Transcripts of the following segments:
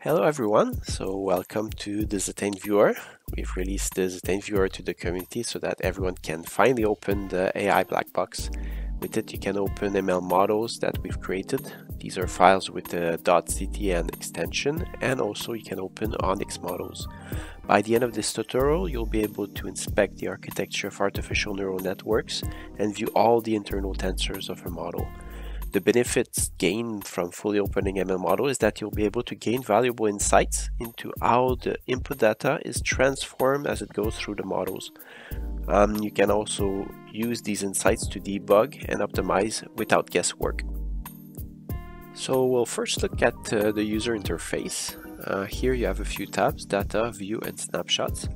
Hello everyone, so welcome to the Zetane Viewer. We've released the Zetane Viewer to the community so that everyone can finally open the AI black box. With it you can open ML models that we've created. These are files with the .ctn extension, and also you can open ONNX models. By the end of this tutorial you'll be able to inspect the architecture of artificial neural networks and view all the internal tensors of a model. The benefits gained from fully opening ML model is that you'll be able to gain valuable insights into how the input data is transformed as it goes through the models. You can also use these insights to debug and optimize without guesswork. So we'll first look at the user interface. Here you have a few tabs: data, view, and snapshots.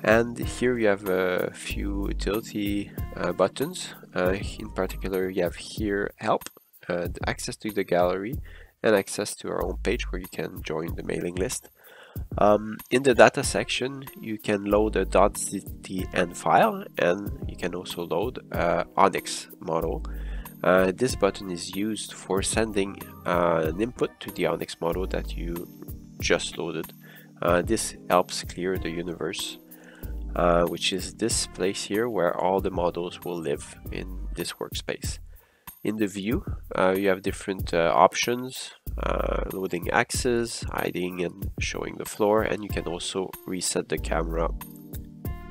And here you have a few utility buttons. In particular, you have here help, access to the gallery, and access to our own page where you can join the mailing list. In the data section, you can load a .ctn file, and you can also load ONNX model. This button is used for sending an input to the ONNX model that you just loaded. This helps clear the universe, which is this place here where all the models will live in this workspace. In the view, you have different options: loading axes, hiding and showing the floor, and you can also reset the camera.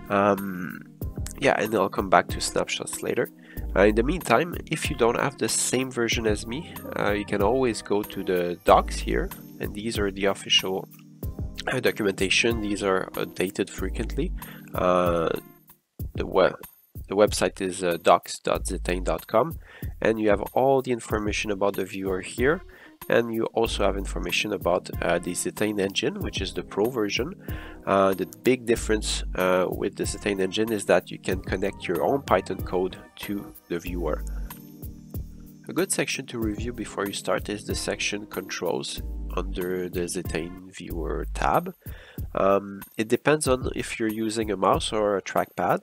And I'll come back to snapshots later. In the meantime, if you don't have the same version as me, you can always go to the docs here, and these are the official documentation. These are updated frequently. The website is docs.zetane.com, and you have all the information about the viewer here, and you also have information about the Zetane engine, which is the pro version. The big difference with the Zetane engine is that you can connect your own Python code to the viewer. A good section to review before you start is the section controls under the Zetane Viewer tab. It depends on if you're using a mouse or a trackpad.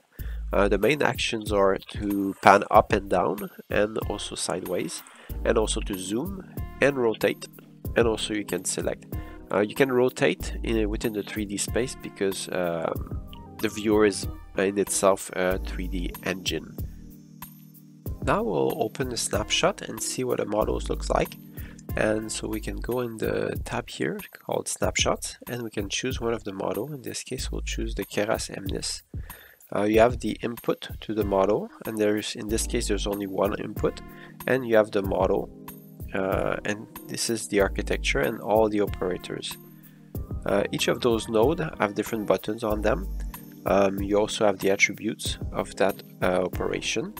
The main actions are to pan up and down, and also sideways, and also to zoom and rotate, and also you can select. You can rotate within the 3D space because the viewer is in itself a 3D engine. Now we'll open the snapshot and see what a model looks like. And so we can go in the tab here called Snapshots, and we can choose one of the model. In this case we'll choose the Keras Emnis. You have the input to the model, and in this case there's only one input, and you have the model, and this is the architecture and all the operators. Each of those nodes have different buttons on them. You also have the attributes of that operation,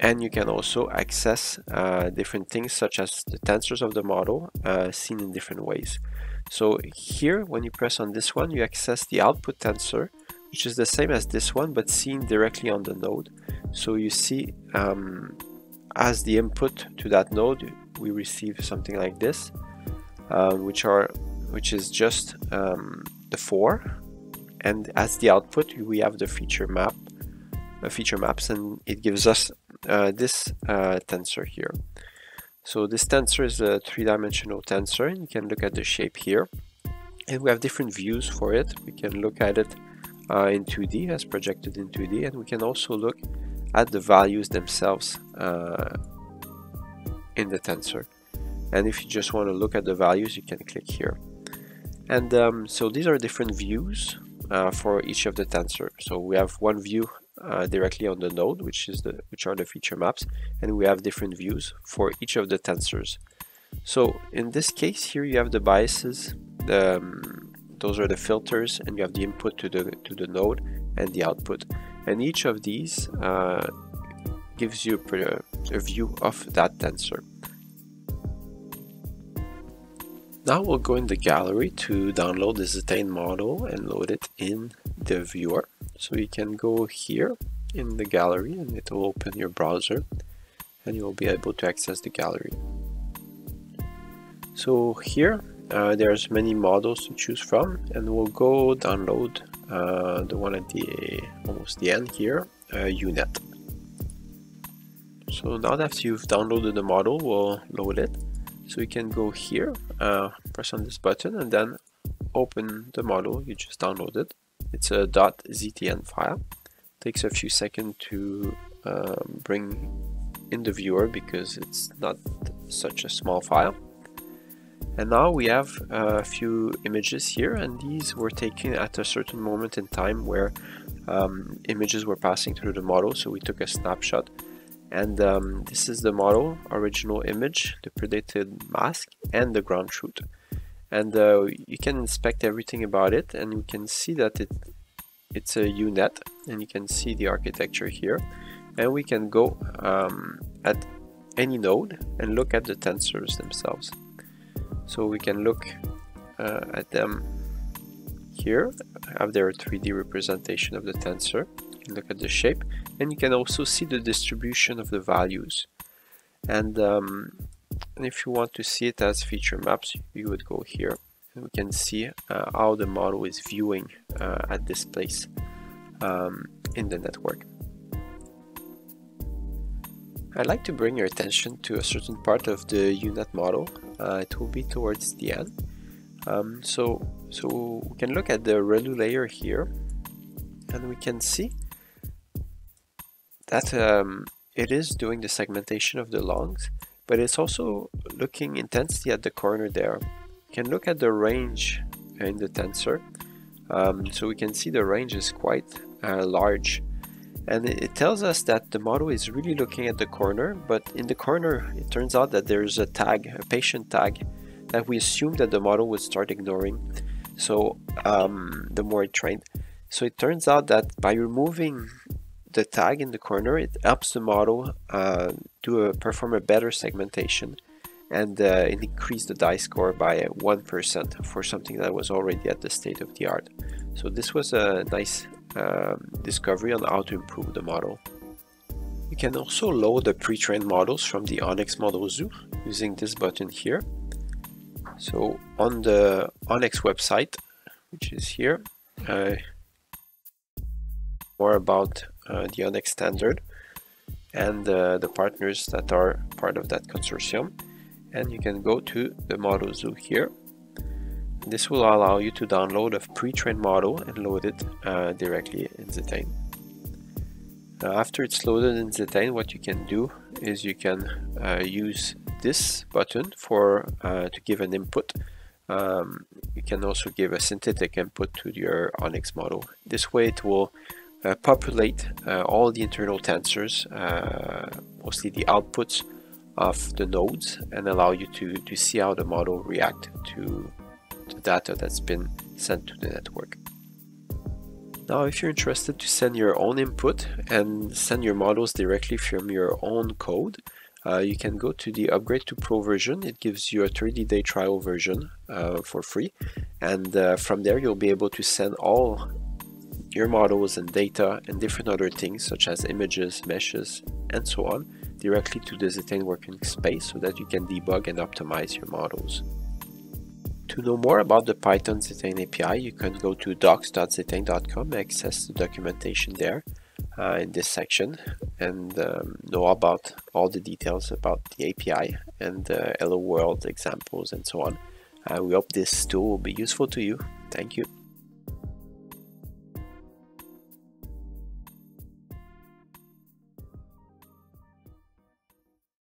and you can also access different things such as the tensors of the model seen in different ways. So here, when you press on this one, you access the output tensor, which is the same as this one but seen directly on the node. So you see, as the input to that node we receive something like this, which is just the 4, and as the output we have the feature maps, and it gives us this tensor here. So this tensor is a 3-dimensional tensor, and you can look at the shape here, and we have different views for it. We can look at it in 2D, as projected in 2D, and we can also look at the values themselves in the tensor. And if you just want to look at the values, you can click here. And so these are different views for each of the tensor. So we have one view directly on the node, which are the feature maps, and we have different views for each of the tensors. So in this case here you have the biases, those are the filters, and you have the input to the node and the output, and each of these gives you a view of that tensor. Now we'll go in the gallery to download the Zetane model and load it in the viewer. So you can go here in the gallery, and it will open your browser, and you will be able to access the gallery. So here there's many models to choose from, and we'll go download the one at almost the end here, UNet. So now that you've downloaded the model, we'll load it. So you can go here, press on this button, and then open the model you just downloaded. It's a .ztn file. Takes a few seconds to bring in the viewer because it's not such a small file. And now we have a few images here, and these were taken at a certain moment in time where images were passing through the model. So we took a snapshot, and this is the model original image, the predicted mask, and the ground truth. And you can inspect everything about it, and you can see that it's a UNet, and you can see the architecture here. And we can go at any node and look at the tensors themselves. So we can look at them here, have their 3D representation of the tensor. You can look at the shape, and you can also see the distribution of the values. And if you want to see it as feature maps, you would go here, and we can see how the model is viewing at this place in the network. I'd like to bring your attention to a certain part of the UNet model. It will be towards the end. So we can look at the ReLU layer here, and we can see that it is doing the segmentation of the longs, but it's also looking intensely at the corner there. You can look at the range in the tensor. So we can see the range is quite large. And it tells us that the model is really looking at the corner, but in the corner it turns out that there's a tag, a patient tag, that we assume that the model would start ignoring. So the more it trained. So it turns out that by removing the tag in the corner, it helps the model perform a better segmentation and increase the die score by 1% for something that was already at the state of the art. So this was a nice discovery on how to improve the model. You can also load the pre-trained models from the ONNX Model Zoo using this button here. So on the ONNX website, which is here, more about the ONNX standard and the partners that are part of that consortium. And you can go to the Model Zoo here. This will allow you to download a pre-trained model and load it directly in Zetane. After it's loaded in Zetane, what you can do is you can use this button to give an input. You can also give a synthetic input to your ONNX model. This way it will populate all the internal tensors, mostly the outputs of the nodes, and allow you to see how the model reacts to the data that's been sent to the network. Now, if you're interested to send your own input and send your models directly from your own code, you can go to the Upgrade to Pro version. It gives you a 30-day trial version for free, and from there you'll be able to send all your models and data and different other things such as images, meshes, and so on directly to the Zetane working space so that you can debug and optimize your models. To know more about the Python Zetane API, you can go to docs.zetane.com and access the documentation there in this section and know about all the details about the API and Hello World examples and so on. We hope this tool will be useful to you. Thank you.